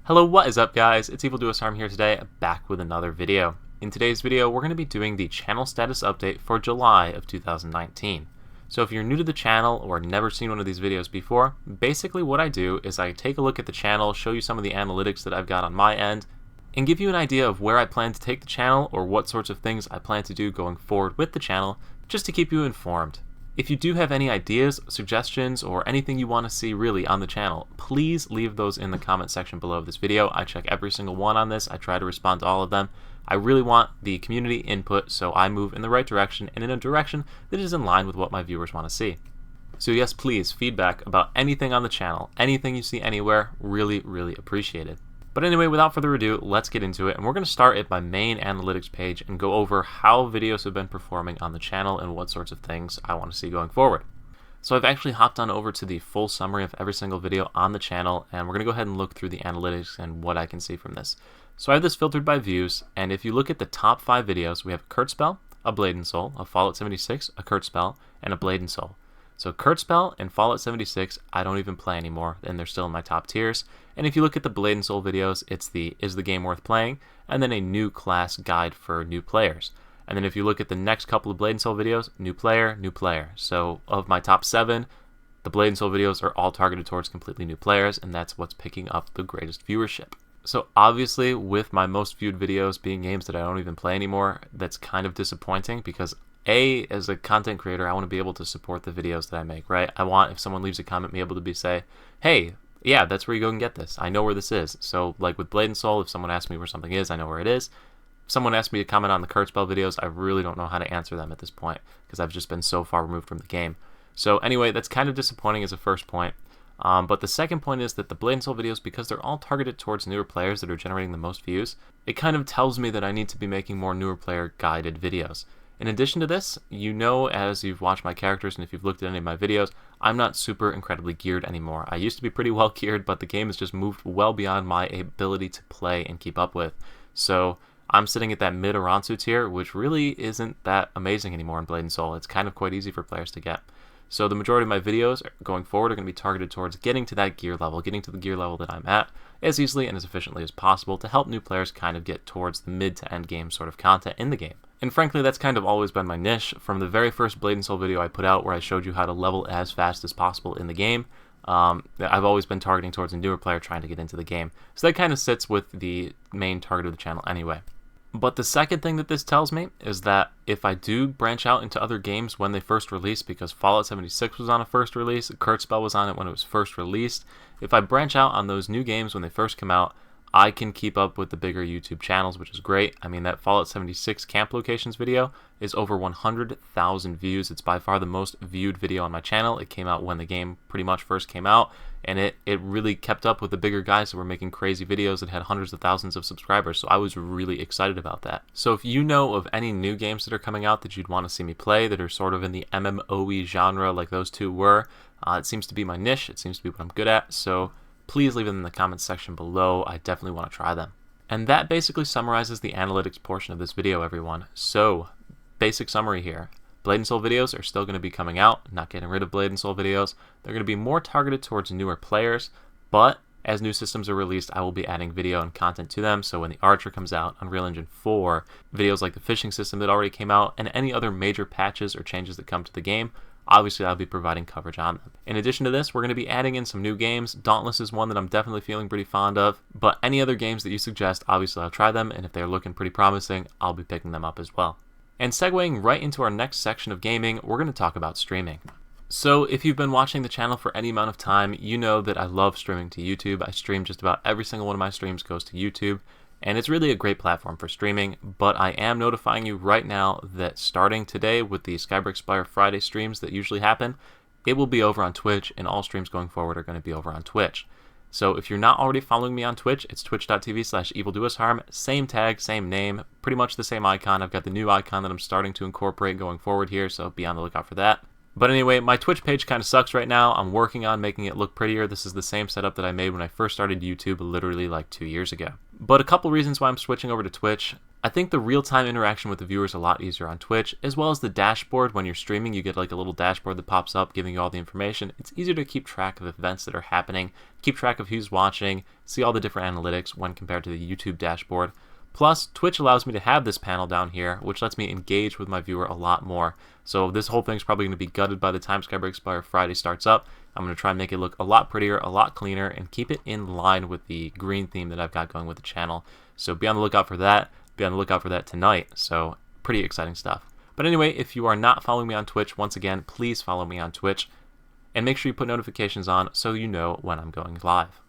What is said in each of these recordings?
Hello, what is up guys? It's EvilDoUsHarm here today, back with another video. In today's video, we're going to be doing the channel status update for July of 2019. So if you're new to the channel or never seen one of these videos before, basically what I do is I take a look at the channel, show you some of the analytics that I've got on my end, and give you an idea of where I plan to take the channel or what sorts of things I plan to do going forward with the channel, just to keep you informed. If you do have any ideas, suggestions, or anything you want to see really on the channel, please leave those in the comment section below this video. I check every single one on this. I try to respond to all of them. I really want the community input so I move in the right direction and in a direction that is in line with what my viewers want to see. So yes, please, feedback about anything on the channel, anything you see anywhere, really appreciated. But anyway, without further ado, let's get into it, and we're going to start at my main analytics page and go over how videos have been performing on the channel and what sorts of things I want to see going forward. So I've actually hopped on over to the full summary of every single video on the channel, and we're going to go ahead and look through the analytics and what I can see from this. So I have this filtered by views, and if you look at the top 5 videos, we have a Kurt Spell, a Blade and Soul, a Fallout 76, a Kurt Spell, and a Blade and Soul. So Kurt Spell and Fallout 76, I don't even play anymore, and they're still in my top tiers. And if you look at the Blade and Soul videos, it's the Is the Game Worth Playing, and then a new class guide for new players. And then if you look at the next couple of Blade and Soul videos, new player, new player. So of my top 7, the Blade and Soul videos are all targeted towards completely new players, and that's what's picking up the greatest viewership. So obviously, with my most viewed videos being games that I don't even play anymore, that's kind of disappointing because as a content creator, I want to be able to support the videos that I make, right? I want, if someone leaves a comment, be able to say, hey, yeah, that's where you go and get this. I know where this is. So like with Blade and Soul, if someone asks me where something is, I know where it is. If someone asks me to comment on the Kurt Spell videos, I really don't know how to answer them at this point because I've just been so far removed from the game. So anyway, that's kind of disappointing as a first point. But the second point is that the Blade and Soul videos, because they're all targeted towards newer players that are generating the most views, it kind of tells me that I need to be making more newer player guided videos. In addition to this, you know, as you've watched my characters and if you've looked at any of my videos, I'm not super incredibly geared anymore. I used to be pretty well geared, but the game has just moved well beyond my ability to play and keep up with. So I'm sitting at that mid Aransu tier, which really isn't that amazing anymore in Blade and Soul. It's kind of quite easy for players to get. So the majority of my videos going forward are going to be targeted towards getting to that gear level, getting to the gear level that I'm at as easily and as efficiently as possible to help new players kind of get towards the mid to end game sort of content in the game. And frankly, that's kind of always been my niche. From the very first Blade and Soul video I put out where I showed you how to level as fast as possible in the game, I've always been targeting towards a newer player trying to get into the game. So that kind of sits with the main target of the channel anyway. But the second thing that this tells me is that if I do branch out into other games when they first release, because Fallout 76 was on a first release, Kurt Spell was on it when it was first released, if I branch out on those new games when they first come out, I can keep up with the bigger YouTube channels, which is great. I mean, that Fallout 76 camp locations video is over 100,000 views. It's by far the most viewed video on my channel. It came out when the game pretty much first came out, and it really kept up with the bigger guys who were making crazy videos that had hundreds of thousands of subscribers, so I was really excited about that. So if you know of any new games that are coming out that you'd want to see me play that are sort of in the MMOE genre like those two were, it seems to be my niche, it seems to be what I'm good at, so please leave them in the comments section below. I definitely want to try them. And that basically summarizes the analytics portion of this video, everyone. So, basic summary here. Blade and Soul videos are still going to be coming out, not getting rid of Blade and Soul videos. They're going to be more targeted towards newer players, but as new systems are released, I will be adding video and content to them. So when the Archer comes out, Unreal Engine 4, videos like the fishing system that already came out, and any other major patches or changes that come to the game, obviously I'll be providing coverage on them. In addition to this, we're going to be adding in some new games. Dauntless is one that I'm definitely feeling pretty fond of, but any other games that you suggest, obviously I'll try them, and if they're looking pretty promising, I'll be picking them up as well. And segueing right into our next section of gaming, we're going to talk about streaming. So if you've been watching the channel for any amount of time, you know that I love streaming to YouTube. I stream just about every single one of my streams goes to YouTube, and it's really a great platform for streaming, but I am notifying you right now that starting today with the Skybreak Spire Friday streams that usually happen, it will be over on Twitch, and all streams going forward are going to be over on Twitch. So if you're not already following me on Twitch, it's twitch.tv/EvilDoUsHarm, same tag, same name, pretty much the same icon. I've got the new icon that I'm starting to incorporate going forward here, so be on the lookout for that. But anyway, my Twitch page kind of sucks right now. I'm working on making it look prettier. This is the same setup that I made when I first started YouTube literally like 2 years ago. But a couple reasons why I'm switching over to Twitch. I think the real-time interaction with the viewers is a lot easier on Twitch, as well as the dashboard. When you're streaming, you get like a little dashboard that pops up giving you all the information. It's easier to keep track of events that are happening, keep track of who's watching, see all the different analytics when compared to the YouTube dashboard. Plus, Twitch allows me to have this panel down here, which lets me engage with my viewer a lot more. So this whole thing's probably going to be gutted by the time Skybreak Spire Friday starts up. I'm going to try and make it look a lot prettier, a lot cleaner, and keep it in line with the green theme that I've got going with the channel. So be on the lookout for that. Be on the lookout for that tonight. So pretty exciting stuff. But anyway, if you are not following me on Twitch, once again, please follow me on Twitch. And make sure you put notifications on so you know when I'm going live.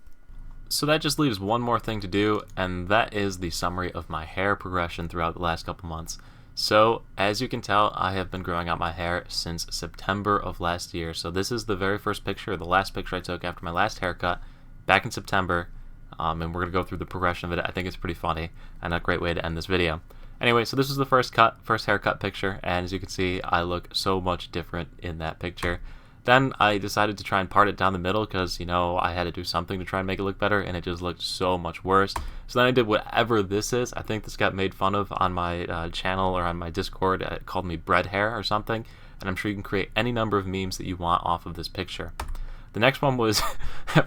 So that just leaves one more thing to do, and that is the summary of my hair progression throughout the last couple months. So, as you can tell, I have been growing out my hair since September of last year. So this is the very first picture, the last picture I took after my last haircut back in September. And we're going to go through the progression of it. I think it's pretty funny and a great way to end this video. Anyway, so this is the first haircut picture, and as you can see, I look so much different in that picture. Then I decided to try and part it down the middle because, you know, I had to do something to try and make it look better, and it just looked so much worse. So then I did whatever this is. I think this got made fun of on my channel or on my Discord. It called me bread hair or something, and I'm sure you can create any number of memes that you want off of this picture. The next one was,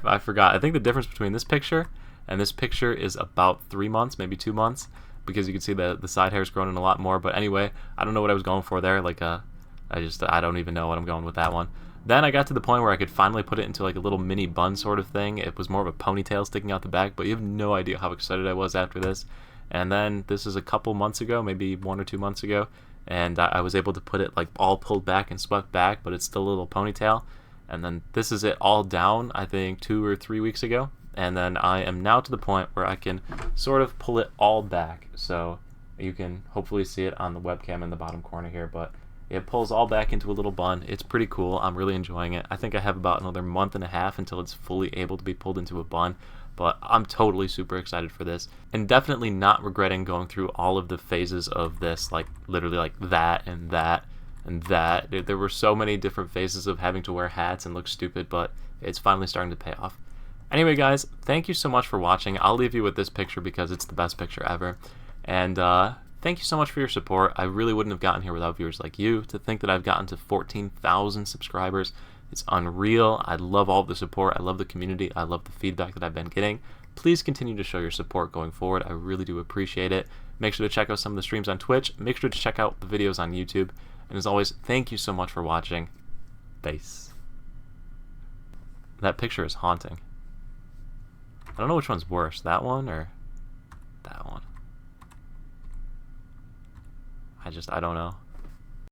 I forgot, I think the difference between this picture and this picture is about 3 months, maybe 2 months, because you can see the side hair's grown in a lot more. But anyway, I don't know what I was going for there. Like, I don't even know what I'm going with that one. Then I got to the point where I could finally put it into like a little mini bun sort of thing. It was more of a ponytail sticking out the back, but you have no idea how excited I was after this. And then this is a couple months ago, maybe 1 or 2 months ago, and I was able to put it like all pulled back and swept back, but it's still a little ponytail. And then this is it all down, I think 2 or 3 weeks ago. And then I am now to the point where I can sort of pull it all back. So you can hopefully see it on the webcam in the bottom corner here, but it pulls all back into a little bun. It's pretty cool. I'm really enjoying it. I think I have about another month and a half until it's fully able to be pulled into a bun, but I'm totally super excited for this, and definitely not regretting going through all of the phases of this, like literally like that and that and that. There were so many different phases of having to wear hats and look stupid, but it's finally starting to pay off. Anyway, guys, thank you so much for watching. I'll leave you with this picture because it's the best picture ever. And thank you so much for your support. I really wouldn't have gotten here without viewers like you. To think that I've gotten to 14,000 subscribers, it's unreal. I love all the support. I love the community. I love the feedback that I've been getting. Please continue to show your support going forward. I really do appreciate it. Make sure to check out some of the streams on Twitch. Make sure to check out the videos on YouTube. And as always, thank you so much for watching. Peace. That picture is haunting. I don't know which one's worse, that one or that one. I don't know.